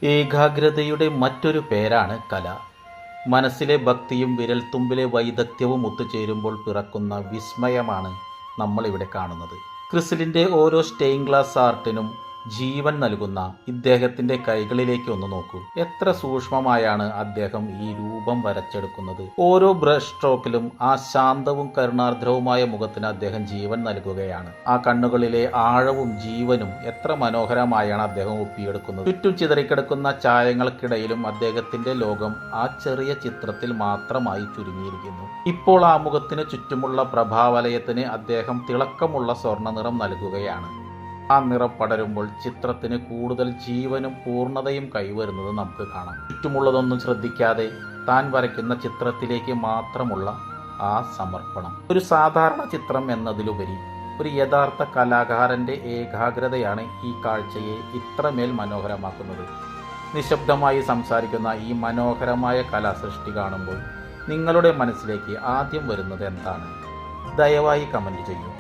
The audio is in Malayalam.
ഏകാഗ്രതയുടെ മറ്റൊരു പേരാണ് കല. മനസ്സിലെ ഭക്തിയും വിരൽത്തുമ്പിലെ വൈദഗ്ധ്യവും ഒത്തുചേരുമ്പോൾ പിറക്കുന്ന വിസ്മയമാണ് നമ്മളിവിടെ കാണുന്നത്. ക്രിസിലിൻ്റെ ഓരോ സ്റ്റെയിൻ ഗ്ലാസ് ആർട്ടിനും ജീവൻ നൽകുന്ന ഇദ്ദേഹത്തിൻ്റെ കൈകളിലേക്ക് ഒന്ന് നോക്കൂ. എത്ര സൂക്ഷ്മമായാണ് അദ്ദേഹം ഈ രൂപം വരച്ചെടുക്കുന്നത്. ഓരോ ബ്രഷ് സ്ട്രോക്കിലും ആ ശാന്തവും കരുണാർദ്രവുമായ മുഖത്തിന് അദ്ദേഹം ജീവൻ നൽകുകയാണ്. ആ കണ്ണുകളിലെ ആഴവും ജീവനും എത്ര മനോഹരമായാണ് അദ്ദേഹം ഒപ്പിയെടുക്കുന്നത്. ചുറ്റും ചിതറിക്കിടക്കുന്ന ഛായങ്ങൾക്കിടയിലും അദ്ദേഹത്തിൻ്റെ ലോകം ആ ചെറിയ ചിത്രത്തിൽ മാത്രമായി ചുരുങ്ങിയിരിക്കുന്നു. ഇപ്പോൾ ആ മുഖത്തിന് ചുറ്റുമുള്ള പ്രഭാവലയത്തിന് അദ്ദേഹം തിളക്കമുള്ള സ്വർണ്ണ നിറം നൽകുകയാണ്. ആ നിറം പടരുമ്പോൾ ചിത്രത്തിന് കൂടുതൽ ജീവനും പൂർണ്ണതയും കൈവരുന്നത് നമുക്ക് കാണാം. ചുറ്റുമുള്ളതൊന്നും ശ്രദ്ധിക്കാതെ താൻ വരയ്ക്കുന്ന ചിത്രത്തിലേക്ക് മാത്രമുള്ള ആ സമർപ്പണം. ഒരു സാധാരണ ചിത്രം എന്നതിലുപരി ഒരു യഥാർത്ഥ കലാകാരൻ്റെ ഏകാഗ്രതയാണ് ഈ കാഴ്ചയെ ഇത്രമേൽ മനോഹരമാക്കുന്നത്. നിശബ്ദമായി സംസാരിക്കുന്ന ഈ മനോഹരമായ കലാസൃഷ്ടി കാണുമ്പോൾ നിങ്ങളുടെ മനസ്സിലേക്ക് ആദ്യം വരുന്നത് എന്താണ്? ദയവായി കമൻറ്റ് ചെയ്യൂ.